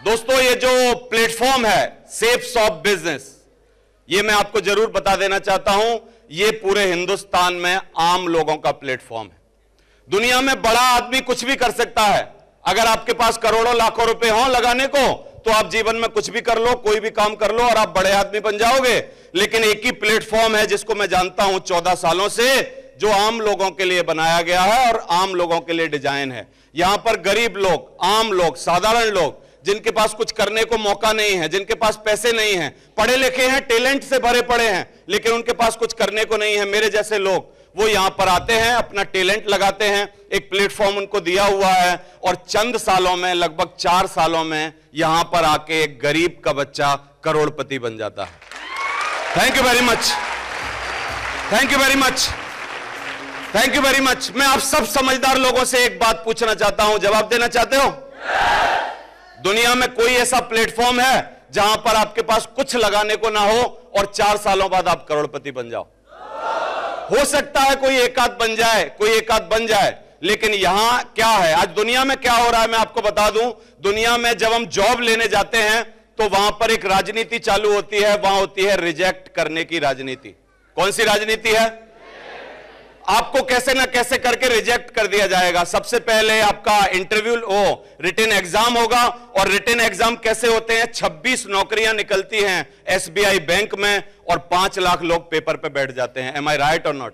दोस्तों, ये जो प्लेटफॉर्म है सेफ शॉप बिजनेस, ये मैं आपको जरूर बता देना चाहता हूं, ये पूरे हिंदुस्तान में आम लोगों का प्लेटफॉर्म है। दुनिया में बड़ा आदमी कुछ भी कर सकता है। अगर आपके पास करोड़ों लाखों रुपए हों लगाने को, तो आप जीवन में कुछ भी कर लो, कोई भी काम कर लो और आप बड़े आदमी बन जाओगे। लेकिन एक ही प्लेटफॉर्म है जिसको मैं जानता हूं 14 सालों से, जो आम लोगों के लिए बनाया गया है और आम लोगों के लिए डिजाइन है। यहां पर गरीब लोग, आम लोग, साधारण लोग, जिनके पास कुछ करने को मौका नहीं है, जिनके पास पैसे नहीं है, पढ़े लिखे हैं, टैलेंट से भरे पड़े हैं, लेकिन उनके पास कुछ करने को नहीं है, मेरे जैसे लोग, वो यहां पर आते हैं, अपना टैलेंट लगाते हैं, एक प्लेटफॉर्म उनको दिया हुआ है और चंद सालों में, लगभग 4 सालों में यहां पर आके एक गरीब का बच्चा करोड़पति बन जाता है। Thank you very much, thank you very much, thank you very much. मैं आप सब समझदार लोगों से एक बात पूछना चाहता हूं, जवाब देना चाहते हो? दुनिया में कोई ऐसा प्लेटफॉर्म है जहां पर आपके पास कुछ लगाने को ना हो और 4 सालों बाद आप करोड़पति बन जाओ? हो सकता है कोई एक आध बन जाए, कोई एक आध बन जाए, लेकिन यहां क्या है, आज दुनिया में क्या हो रहा है मैं आपको बता दूं। दुनिया में जब हम जॉब लेने जाते हैं तो वहां पर एक राजनीति चालू होती है, वहां होती है रिजेक्ट करने की राजनीति। कौन सी राजनीति है? आपको कैसे ना कैसे करके रिजेक्ट कर दिया जाएगा। सबसे पहले आपका इंटरव्यू रिटन एग्जाम होगा, और रिटन एग्जाम कैसे होते हैं? 26 नौकरियां निकलती हैं एसबीआई बैंक में और 5 लाख लोग पेपर पे बैठ जाते हैं। एम आई राइट और नॉट?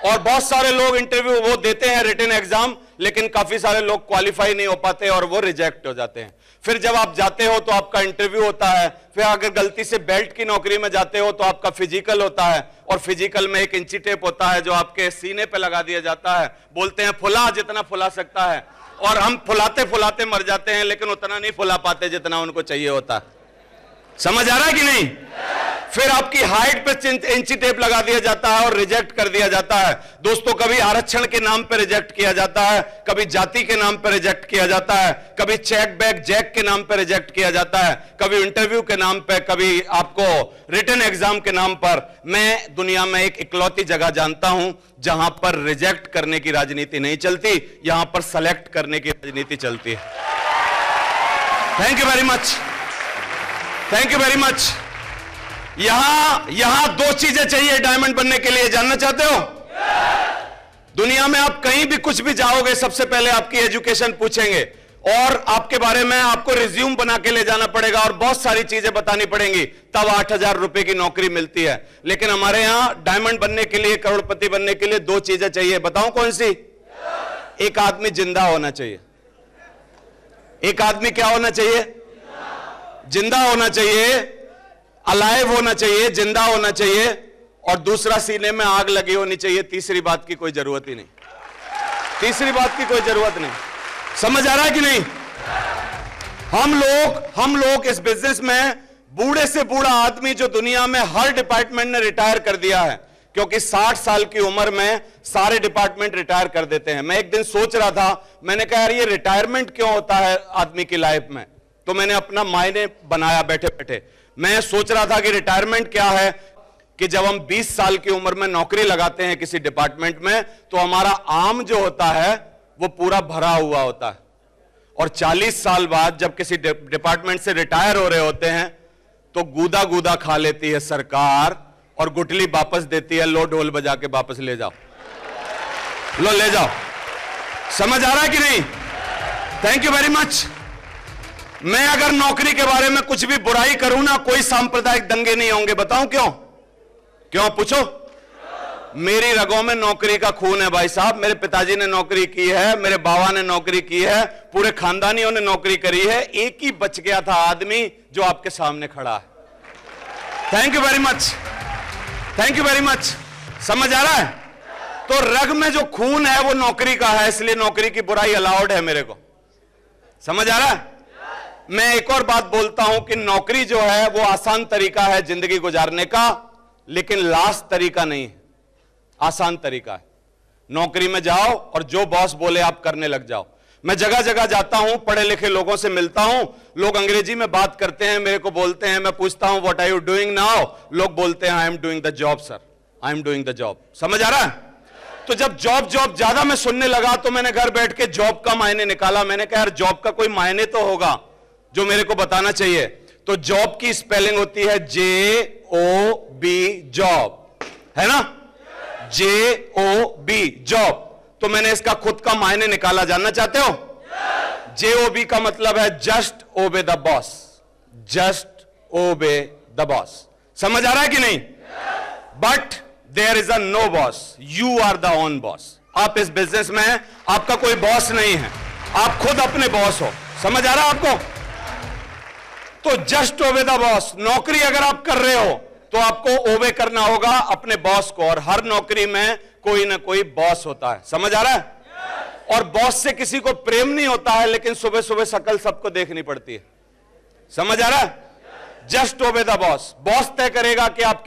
और बहुत सारे लोग इंटरव्यू वो देते हैं रिटन एग्जाम, लेकिन काफी सारे लोग क्वालिफाई नहीं हो पाते और वो रिजेक्ट हो जाते हैं। फिर जब आप जाते हो तो आपका इंटरव्यू होता है, फिर अगर गलती से बेल्ट की नौकरी में जाते हो तो आपका फिजिकल होता है, और फिजिकल में एक इंची टेप होता है जो आपके सीने पे लगा दिया जाता है। बोलते हैं फुला जितना फुला सकता है, और हम फुलाते फुलाते मर जाते हैं, लेकिन उतना नहीं फुला पाते जितना उनको चाहिए होता है। समझ आ रहा है कि नहीं? फिर आपकी हाइट पे इंची टेप लगा दिया जाता है और रिजेक्ट कर दिया जाता है। दोस्तों, कभी आरक्षण के नाम पे रिजेक्ट किया जाता है, कभी जाति के नाम पे रिजेक्ट किया जाता है, कभी चेक बैग जैक के नाम पे रिजेक्ट किया जाता है, कभी इंटरव्यू के नाम पे, कभी आपको रिटन एग्जाम के नाम पर। मैं दुनिया में एक इकलौती जगह जानता हूं जहां पर रिजेक्ट करने की राजनीति नहीं चलती, यहां पर सेलेक्ट करने की राजनीति चलती है। Thank you very much, thank you very much. यहां 2 चीजें चाहिए डायमंड बनने के लिए, जानना चाहते हो? दुनिया में आप कहीं भी कुछ भी जाओगे, सबसे पहले आपकी एजुकेशन पूछेंगे और आपके बारे में आपको रिज्यूम बना के ले जाना पड़ेगा और बहुत सारी चीजें बतानी पड़ेंगी, तब 8,000 रुपए की नौकरी मिलती है। लेकिन हमारे यहां डायमंड बनने के लिए, करोड़पति बनने के लिए 2 चीजें चाहिए। बताऊं कौन सी? एक आदमी जिंदा होना चाहिए। एक आदमी क्या होना चाहिए? जिंदा होना चाहिए, अलाइव होना चाहिए, जिंदा होना चाहिए, और दूसरा सीने में आग लगी होनी चाहिए। तीसरी बात की कोई जरूरत ही नहीं, तीसरी बात की कोई जरूरत नहीं। समझ आ रहा है कि नहीं? हम लोग इस बिजनेस में बूढ़े से बूढ़ा आदमी जो दुनिया में हर डिपार्टमेंट ने रिटायर कर दिया है, क्योंकि 60 साल की उम्र में सारे डिपार्टमेंट रिटायर कर देते हैं। मैं एक दिन सोच रहा था, मैंने कहा यार ये रिटायरमेंट क्यों होता है आदमी की लाइफ में, तो मैंने अपना मायने बनाया बैठे बैठे। मैं सोच रहा था कि रिटायरमेंट क्या है, कि जब हम 20 साल की उम्र में नौकरी लगाते हैं किसी डिपार्टमेंट में, तो हमारा आम जो होता है वो पूरा भरा हुआ होता है, और 40 साल बाद जब किसी डिपार्टमेंट से रिटायर हो रहे होते हैं तो गूदा गूदा खा लेती है सरकार और गुटली वापस देती है, लो ढोल बजा के वापस ले जाओ, लो ले जाओ। समझ आ रहा है कि नहीं? Thank you very much. मैं अगर नौकरी के बारे में कुछ भी बुराई करूं ना, कोई सांप्रदायिक दंगे नहीं होंगे। बताऊं क्यों? क्यों पूछो? मेरी रगों में नौकरी का खून है भाई साहब। मेरे पिताजी ने नौकरी की है, मेरे बाबा ने नौकरी की है, पूरे खानदानियों ने नौकरी करी है। एक ही बच गया था आदमी जो आपके सामने खड़ा है। Thank you very much, thank you very much. समझ आ रहा है? तो रग में जो खून है वो नौकरी का है, इसलिए नौकरी की बुराई अलाउड है मेरे को। समझ आ रहा है? मैं एक और बात बोलता हूं कि नौकरी जो है वो आसान तरीका है जिंदगी गुजारने का, लेकिन लास्ट तरीका नहीं है, आसान तरीका है। नौकरी में जाओ और जो बॉस बोले आप करने लग जाओ। मैं जगह जगह जाता हूं, पढ़े लिखे लोगों से मिलता हूं, लोग अंग्रेजी में बात करते हैं, मेरे को बोलते हैं, मैं पूछता हूं what are you doing now, लोग बोलते हैं I am doing the job sir, I am doing the job. समझ आ रहा है? तो जब जॉब जॉब ज्यादा मैं सुनने लगा तो मैंने घर बैठ के जॉब का मायने निकाला। मैंने कहा यार जॉब का कोई मायने तो होगा। जो मेरे को बताना चाहिए। तो जॉब की स्पेलिंग होती है JOB, जॉब, है ना, JOB, जॉब। तो मैंने इसका खुद का मायने निकाला, जानना चाहते हो? JOB का मतलब है just obey the boss, just obey the boss. समझ आ रहा है कि नहीं? But there is a no boss, you are the own boss. आप इस बिजनेस में हैं, आपका कोई बॉस नहीं है, आप खुद अपने बॉस हो। समझ आ रहा है आपको? तो जस्ट ओबे द बॉस, नौकरी अगर आप कर रहे हो तो आपको ओबे करना होगा अपने बॉस को, और हर नौकरी में कोई ना कोई बॉस होता है। समझ आ रहा है? और बॉस से किसी को प्रेम नहीं होता है, लेकिन सुबह सुबह शक्ल सबको देखनी पड़ती है। समझ आ रहा है? Just obey the boss. Boss तय करेगा कि आप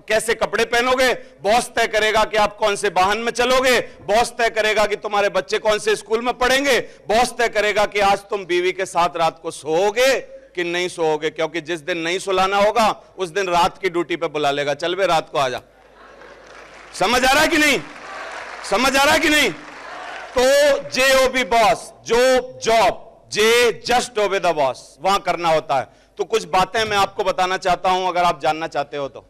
कैसे कपड़े पहनोगे, बॉस तय करेगा कि आप कौन से वाहन में चलोगे, बॉस तय करेगा कि तुम्हारे बच्चे कौन से स्कूल में पढ़ेंगे, बॉस तय करेगा कि आज तुम बीवी के साथ रात को सोओगे कि नहीं सोओगे, क्योंकि जिस दिन नहीं सुलाना होगा उस दिन रात की ड्यूटी पे बुला लेगा, चल बे रात को आजा। समझ आ रहा है कि नहीं? समझ आ रहा है कि नहीं? तो JOB बॉस, जो job, just obey the boss, वहां करना होता है। तो कुछ बातें मैं आपको बताना चाहता हूं, अगर आप जानना चाहते हो तो।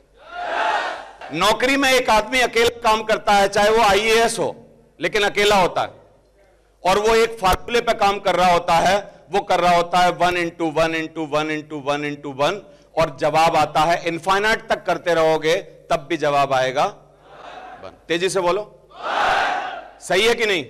नौकरी में एक आदमी अकेला काम करता है, चाहे वो IAS हो, लेकिन अकेला होता है, और वो एक फार्मूले पे काम कर रहा होता है। वो कर रहा होता है 1 × 1 × 1 × 1 × 1, और जवाब आता है। इनफाइनाइट तक करते रहोगे तब भी जवाब आएगा 1। तेजी से बोलो, सही है कि नहीं?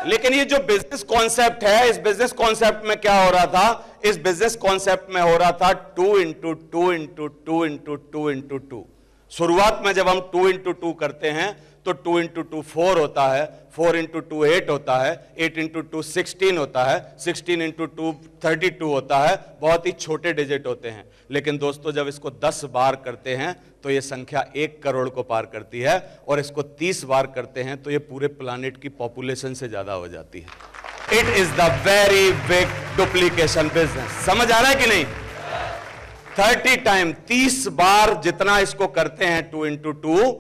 लेकिन ये जो बिजनेस कॉन्सेप्ट है, इस बिजनेस कॉन्सेप्ट में क्या हो रहा था? इस बिजनेस कॉन्सेप्ट में हो रहा था 2 × 2 × 2 × 2 × 2। शुरुआत में जब हम 2 × 2 करते हैं तो 2 × 2 4 होता है, 4 × 2 8 होता है, 8 × 2 16 होता है, 16 × 2 32 होता है। बहुत ही छोटे डिजिट होते हैं, लेकिन दोस्तों जब इसको 10 बार करते हैं तो ये संख्या 1 करोड़ को पार करती है, और इसको 30 बार करते हैं तो ये पूरे प्लानिट की पॉपुलेशन से ज्यादा हो जाती है। It is the very big duplication business. समझ आ रहा है कि नहीं? 30 टाइम, 30 बार जितना इसको करते हैं 2 × 2,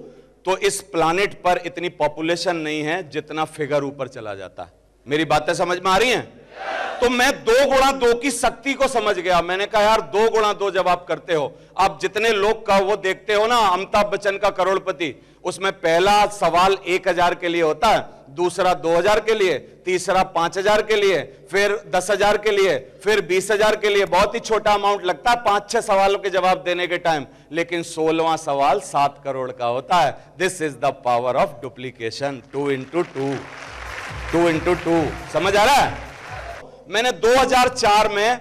तो इस प्लानिट पर इतनी पॉपुलेशन नहीं है जितना फिगर ऊपर चला जाता है। मेरी बातें समझ में आ रही हैं? तो मैं 2 × 2 की शक्ति को समझ गया। मैंने कहा यार 2 × 2 जब आप करते हो, आप जितने लोग का वो देखते हो ना, अमिताभ बच्चन का करोड़पति, उसमें पहला सवाल 1000 के लिए होता है, दूसरा 2000 के लिए, तीसरा 5000 के लिए, फिर 10,000 के लिए, फिर 20,000 के लिए। बहुत ही छोटा अमाउंट लगता है 5-6 सवालों के जवाब देने के टाइम, लेकिन 16वां सवाल 7 करोड़ का होता है। This is the power of duplication. 2 × 2, 2 × 2। समझ आ रहा है? मैंने 2004 में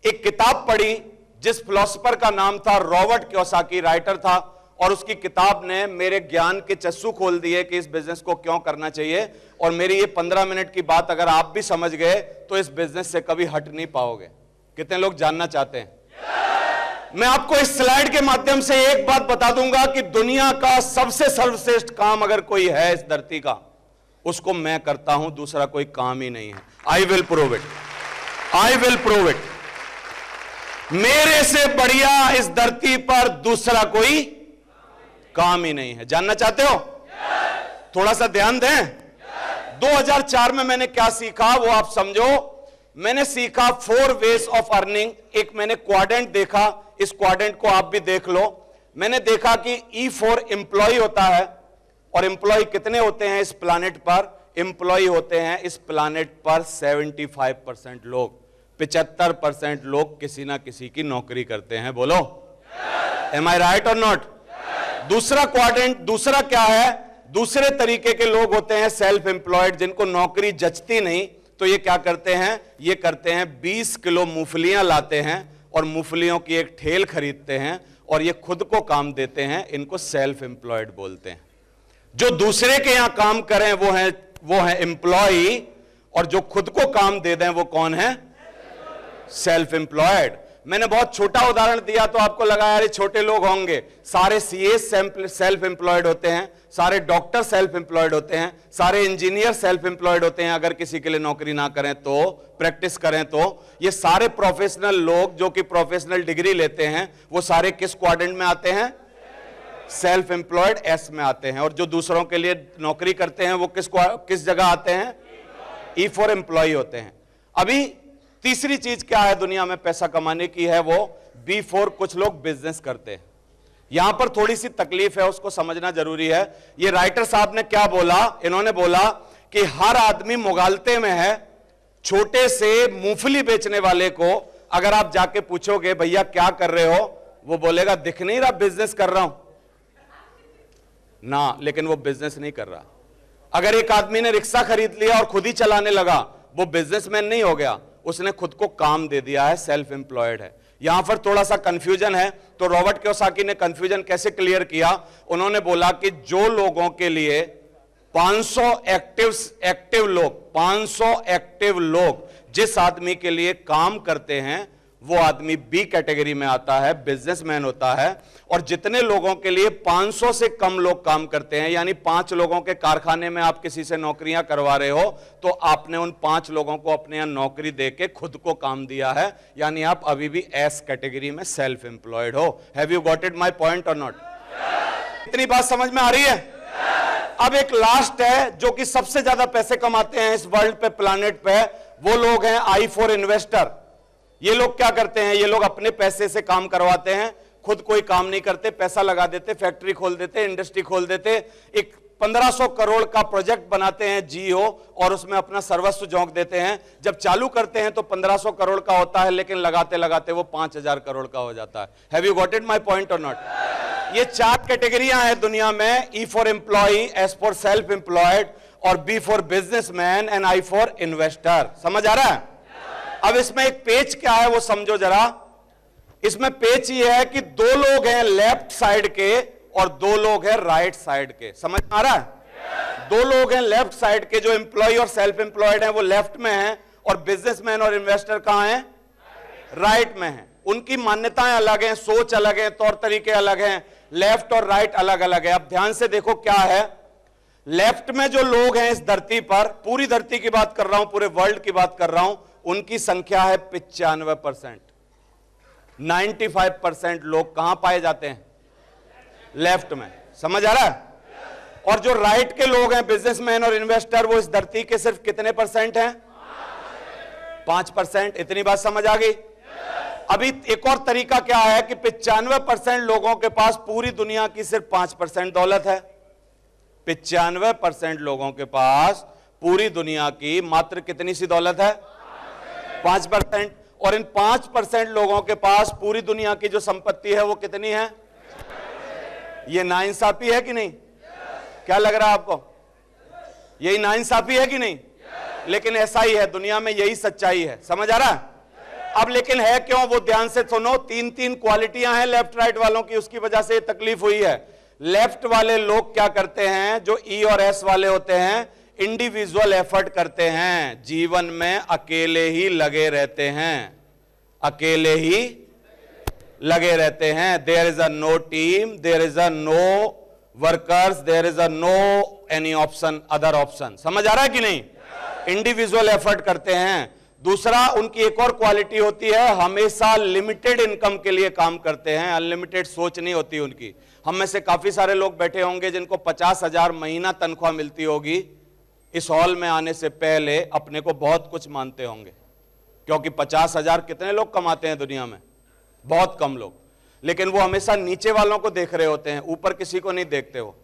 एक किताब पढ़ी जिस फिलोसोफर का नाम था रॉबर्ट कियोसाकी, राइटर था, और उसकी किताब ने मेरे ज्ञान के चस्सू खोल दिए कि इस बिजनेस को क्यों करना चाहिए। और मेरी ये 15 मिनट की बात अगर आप भी समझ गए तो इस बिजनेस से कभी हट नहीं पाओगे। कितने लोग जानना चाहते हैं? मैं आपको इस स्लाइड के माध्यम से एक बात बता दूंगा कि दुनिया का सबसे सर्वश्रेष्ठ काम अगर कोई है इस धरती का, उसको मैं करता हूं, दूसरा कोई काम ही नहीं है। I will prove it, I will prove it. मेरे से बढ़िया इस धरती पर दूसरा कोई काम ही नहीं है। जानना चाहते हो? थोड़ा सा ध्यान दें। 2004 में मैंने क्या सीखा वो आप समझो। मैंने सीखा 4 वेज ऑफ अर्निंग। एक मैंने क्वाड्रेंट देखा, इस क्वाड्रेंट को आप भी देख लो। मैंने देखा कि E फॉर एम्प्लॉय होता है, और एम्प्लॉय कितने होते हैं इस प्लानेट पर? एम्प्लॉय होते हैं इस प्लानेट पर 75% लोग, 75% लोग किसी ना किसी की नौकरी करते हैं। बोलो, एम आई राइट और नॉट? दूसरा क्वाड्रेंट, दूसरा क्या है? दूसरे तरीके के लोग होते हैं सेल्फ एम्प्लॉयड, जिनको नौकरी जचती नहीं, तो ये क्या करते हैं? ये करते हैं 20 किलो मूंगफलियां लाते हैं और मूंगफलियों की एक ठेल खरीदते हैं और ये खुद को काम देते हैं। इनको सेल्फ एम्प्लॉयड बोलते हैं। जो दूसरे के यहां काम करें वो है एम्प्लॉय, और जो खुद को काम दे दें वो कौन है? Self employed. मैंने बहुत छोटा उदाहरण दिया तो आपको लगा यार ये छोटे लोग होंगे। सारे सीए सेल्फ एम्प्लॉयड होते हैं, सारे डॉक्टर सेल्फ एम्प्लॉयड होते हैं, सारे इंजीनियर सेल्फ एम्प्लॉयड होते हैं। अगर किसी के लिए नौकरी ना करें तो, प्रैक्टिस करें तो, ये सारे प्रोफेशनल लोग जो कि प्रोफेशनल डिग्री लेते हैं वो सारे किस क्वाड्रेंट में आते हैं? सेल्फ एम्प्लॉयड एस में आते हैं। और जो दूसरों के लिए नौकरी करते हैं वो किस जगह आते हैं? ई फॉर एम्प्लॉय होते हैं। अभी तीसरी चीज क्या है दुनिया में पैसा कमाने की है, वो बिफोर कुछ लोग बिजनेस करते हैं। यहां पर थोड़ी सी तकलीफ है, उसको समझना जरूरी है। ये राइटर साहब ने क्या बोला, इन्होंने बोला कि हर आदमी मुगालते में है। छोटे से मूंगफली बेचने वाले को अगर आप जाके पूछोगे भैया क्या कर रहे हो, वो बोलेगा दिख नहीं रहा बिजनेस कर रहा हूं ना, लेकिन वो बिजनेस नहीं कर रहा। अगर एक आदमी ने रिक्शा खरीद लिया और खुद ही चलाने लगा, वो बिजनेसमैन नहीं हो गया, उसने खुद को काम दे दिया है, सेल्फ एम्प्लॉयड है। यहां पर थोड़ा सा कंफ्यूजन है, तो रॉबर्ट कियोसाकी ने कंफ्यूजन कैसे क्लियर किया, उन्होंने बोला कि जो लोगों के लिए 500 एक्टिव लोग जिस आदमी के लिए काम करते हैं, वो आदमी बी कैटेगरी में आता है, बिजनेसमैन होता है। और जितने लोगों के लिए 500 से कम लोग काम करते हैं, यानी 5 लोगों के कारखाने में आप किसी से नौकरियां करवा रहे हो, तो आपने उन 5 लोगों को अपने यहां नौकरी देके खुद को काम दिया है, यानी आप अभी भी एस कैटेगरी में सेल्फ एम्प्लॉयड हो। Have you got it my point और नॉट? इतनी बात समझ में आ रही है? अब एक लास्ट है जो कि सबसे ज्यादा पैसे कमाते हैं इस वर्ल्ड पे, प्लैनेट पे, वो लोग हैं I4 इन्वेस्टर। ये लोग क्या करते हैं, ये लोग अपने पैसे से काम करवाते हैं, खुद कोई काम नहीं करते, पैसा लगा देते, फैक्ट्री खोल देते, इंडस्ट्री खोल देते, एक 1500 करोड़ का प्रोजेक्ट बनाते हैं जियो, और उसमें अपना सर्वस्व झोंक देते हैं। जब चालू करते हैं तो 1500 करोड़ का होता है, लेकिन लगाते लगाते वो 5000 करोड़ का हो जाता है। Have you got it my point और नॉट? ये 4 कैटेगरियां हैं दुनिया में, E for employee, S for self employed, और B for businessman, and I for investor. समझ आ रहा है? अब इसमें एक पेच क्या है वो समझो जरा। इसमें पेच ये है कि 2 लोग हैं लेफ्ट साइड के और 2 लोग हैं राइट साइड के। समझ आ रहा है? 2 लोग हैं लेफ्ट साइड के, जो एम्प्लॉय और सेल्फ एम्प्लॉयड हैं वो लेफ्ट में हैं, और बिजनेसमैन और इन्वेस्टर कहां हैं? राइट में हैं। उनकी मान्यताएं अलग हैं, सोच अलग है, तौर तरीके अलग हैं, लेफ्ट और राइट अलग अलग है। अब ध्यान से देखो क्या है। लेफ्ट में जो लोग हैं इस धरती पर, पूरी धरती की बात कर रहा हूं, पूरे वर्ल्ड की बात कर रहा हूं, उनकी संख्या है 95%। 95% लोग कहां पाए जाते हैं? लेफ्ट में। समझ आ रहा है? और जो राइट के लोग हैं, बिजनेसमैन और इन्वेस्टर, वो इस धरती के सिर्फ कितने % हैं? 5%। इतनी बात समझ आ गई? अभी एक और तरीका क्या है कि 95% लोगों के पास पूरी दुनिया की सिर्फ 5% दौलत है। 95% लोगों के पास पूरी दुनिया की मात्र कितनी सी दौलत है? 5%। और इन 5% लोगों के पास पूरी दुनिया की जो संपत्ति है वो कितनी है? ये नाइंसाफी है कि नहीं? क्या लग रहा है आपको? यही नाइंसाफी है कि नहीं? लेकिन ऐसा ही है, दुनिया में यही सच्चाई है। समझ आ रहा है? अब लेकिन है क्यों, वो ध्यान से सुनो। 3 क्वालिटियां हैं लेफ्ट राइट वालों की, उसकी वजह से तकलीफ हुई है। लेफ्ट वाले लोग क्या करते हैं, जो E और S वाले होते हैं, इंडिविजुअल एफर्ट करते हैं, जीवन में अकेले ही लगे रहते हैं, अकेले ही लगे रहते हैं। There is a no team, there is a no workers, there is a no any option, other option. समझ आ रहा है कि नहीं? इंडिविजुअल एफर्ट करते हैं। दूसरा, उनकी एक और क्वालिटी होती है, हमेशा लिमिटेड इनकम के लिए काम करते हैं, अनलिमिटेड सोच नहीं होती उनकी। हम में से काफी सारे लोग बैठे होंगे जिनको 50,000 महीना तनख्वाह मिलती होगी, इस हॉल में आने से पहले अपने को बहुत कुछ मानते होंगे, क्योंकि 50,000 कितने लोग कमाते हैं दुनिया में? बहुत कम लोग। लेकिन वो हमेशा नीचे वालों को देख रहे होते हैं, ऊपर किसी को नहीं देखते, वो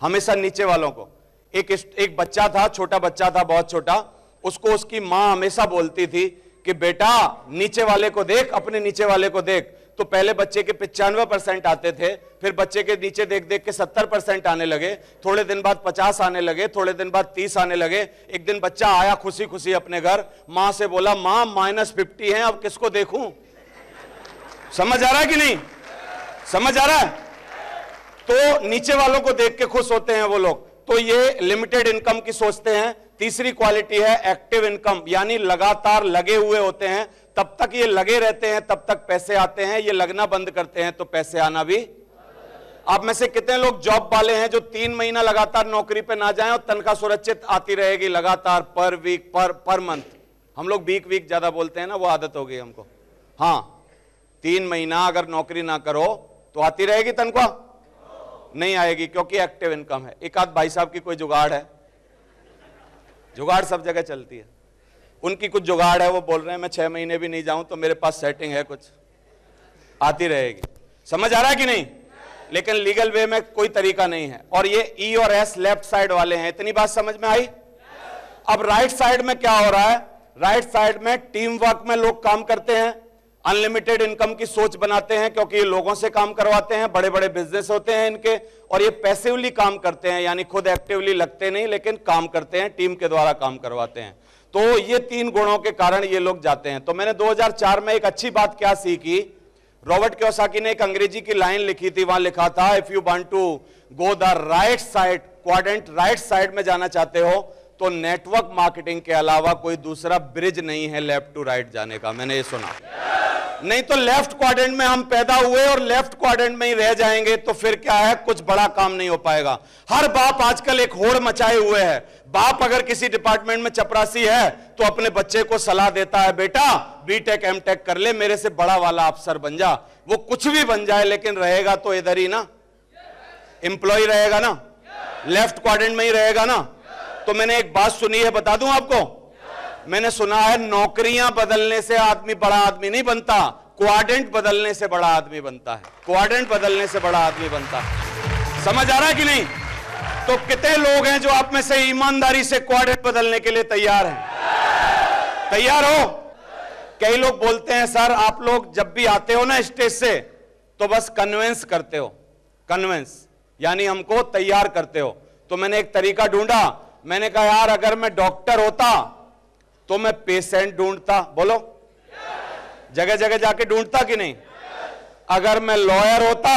हमेशा नीचे वालों को। एक बच्चा था, छोटा बच्चा था, बहुत छोटा, उसको उसकी मां हमेशा बोलती थी कि बेटा नीचे वाले को देख, अपने नीचे वाले को देख। तो पहले बच्चे के 95% आते थे, फिर बच्चे के नीचे देख देख के 70% आने लगे, थोड़े दिन बाद 50 आने लगे, थोड़े दिन बाद 30 आने लगे। एक दिन बच्चा आया खुशी खुशी अपने घर, मां से बोला मां -50 है, अब किसको देखूं? समझ आ रहा है कि नहीं? समझ आ रहा है? तो नीचे वालों को देख के खुश होते हैं वो लोग। तो ये लिमिटेड इनकम की सोचते हैं। तीसरी क्वालिटी है एक्टिव इनकम, यानी लगातार लगे हुए होते हैं, तब तक ये लगे रहते हैं तब तक पैसे आते हैं, ये लगना बंद करते हैं तो पैसे आना भी। आप में से कितने लोग जॉब वाले हैं जो 3 महीना लगातार नौकरी पे ना जाएं और तनख्वाह सुरक्षित आती रहेगी लगातार, पर वीक, पर मंथ? हम लोग वीक ज्यादा बोलते हैं ना, वो आदत हो गई हमको। हाँ, 3 महीना अगर नौकरी ना करो तो आती रहेगी तनख्वाह? नहीं आएगी, क्योंकि एक्टिव इनकम है। एक आध भाई साहब की कोई जुगाड़ है, जुगाड़ सब जगह चलती है, उनकी कुछ जुगाड़ है, वो बोल रहे हैं मैं 6 महीने भी नहीं जाऊं तो मेरे पास सेटिंग है, कुछ आती रहेगी। समझ आ रहा है कि नहीं? लेकिन लीगल वे में कोई तरीका नहीं है। और ये ई और एस लेफ्ट साइड वाले हैं। इतनी बात समझ में आई? अब राइट साइड में क्या हो रहा है? राइट साइड में टीम वर्क में लोग काम करते हैं, अनलिमिटेड इनकम की सोच बनाते हैं, क्योंकि ये लोगों से काम करवाते हैं, बड़े बड़े बिजनेस होते हैं इनके, और ये पैसिवली काम करते हैं, यानी खुद एक्टिवली लगते नहीं लेकिन काम करते हैं, टीम के द्वारा काम करवाते हैं। तो ये 3 गुणों के कारण ये लोग जाते हैं। तो मैंने 2004 में एक अच्छी बात क्या सीखी, रॉबर्ट कियोसाकी ने एक अंग्रेजी की लाइन लिखी थी, वहां लिखा था if you want to go the right side quadrant, right side में जाना चाहते हो तो नेटवर्क मार्केटिंग के अलावा कोई दूसरा ब्रिज नहीं है लेफ्ट टू राइट जाने का। मैंने ये सुना। नहीं तो लेफ्ट क्वाड्रेंट में हम पैदा हुए और लेफ्ट क्वाड्रेंट में ही रह जाएंगे तो फिर क्या है, कुछ बड़ा काम नहीं हो पाएगा। हर बाप आजकल एक होड़ मचाए हुए है। बाप अगर किसी डिपार्टमेंट में चपरासी है तो अपने बच्चे को सलाह देता है, बेटा बीटेक एमटेक कर ले, मेरे से बड़ा वाला अफसर बन जा। वो कुछ भी बन जाए लेकिन रहेगा तो इधर ही ना, एम्प्लॉय रहेगा ना, लेफ्ट क्वाड्रेंट में ही रहेगा ना। तो मैंने एक बात सुनी है, बता दूं आपको, मैंने सुना है नौकरियां बदलने से आदमी बड़ा आदमी नहीं बनता, क्वाड्रेंट बदलने से बड़ा आदमी बनता है। क्वाड्रेंट बदलने से बड़ा आदमी बनता है। समझ आ रहा है कि नहीं? तो कितने लोग हैं जो आप में से ईमानदारी से क्वाड्रेंट बदलने के लिए तैयार हैं? तैयार हो? कई लोग बोलते हैं सर आप लोग जब भी आते हो ना स्टेज से तो बस कन्विंस करते हो, कन्विंस यानी हमको तैयार करते हो। तो मैंने एक तरीका ढूंढा, मैंने कहा यार अगर मैं डॉक्टर होता तो मैं पेशेंट ढूंढता। बोलो, जगह जगह जाके ढूंढता कि नहीं? अगर मैं लॉयर होता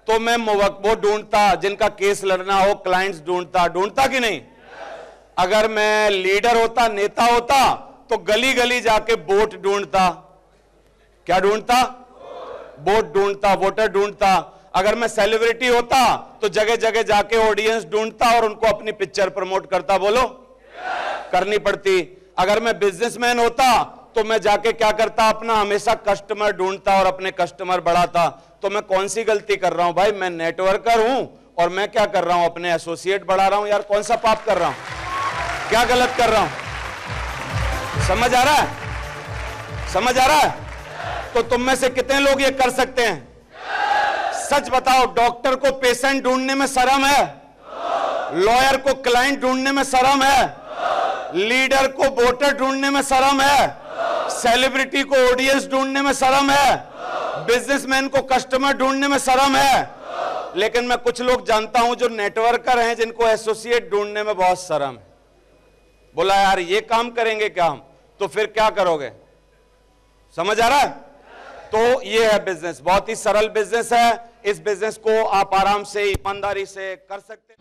तो मैं मुवक्किल ढूंढता, जिनका केस लड़ना हो, क्लाइंट्स ढूंढता कि नहीं? अगर मैं लीडर होता, नेता होता तो गली गली जाके वोट ढूंढता। क्या ढूंढता? वोट ढूंढता, वोटर ढूंढता। अगर मैं सेलिब्रिटी होता तो जगह जगह जाके ऑडियंस ढूंढता और उनको अपनी पिक्चर प्रमोट करता। बोलो, करनी पड़ती। अगर मैं बिजनेसमैन होता तो मैं जाके क्या करता, अपना हमेशा कस्टमर ढूंढता और अपने कस्टमर बढ़ाता। तो मैं कौन सी गलती कर रहा हूं भाई? मैं नेटवर्कर हूं और मैं क्या कर रहा हूं, अपने एसोसिएट बढ़ा रहा हूं। यार कौन सा पाप कर रहा हूं? क्या गलत कर रहा हूं? समझ आ रहा है? समझ आ रहा है? तो तुम में से कितने लोग ये कर सकते हैं? सच बताओ, डॉक्टर को पेशेंट ढूंढने में शर्म है? लॉयर को क्लाइंट ढूंढने में शर्म है? लीडर को वोटर ढूंढने में शर्म है? सेलिब्रिटी को ऑडियंस ढूंढने में शर्म है? बिजनेसमैन को कस्टमर ढूंढने में शर्म है? लेकिन मैं कुछ लोग जानता हूं जो नेटवर्कर हैं जिनको एसोसिएट ढूंढने में बहुत शर्म है। बोला यार ये काम करेंगे क्या हम? तो फिर क्या करोगे? समझ आ रहा है? तो ये है बिजनेस, बहुत ही सरल बिजनेस है। इस बिजनेस को आप आराम से ईमानदारी से कर सकते हैं।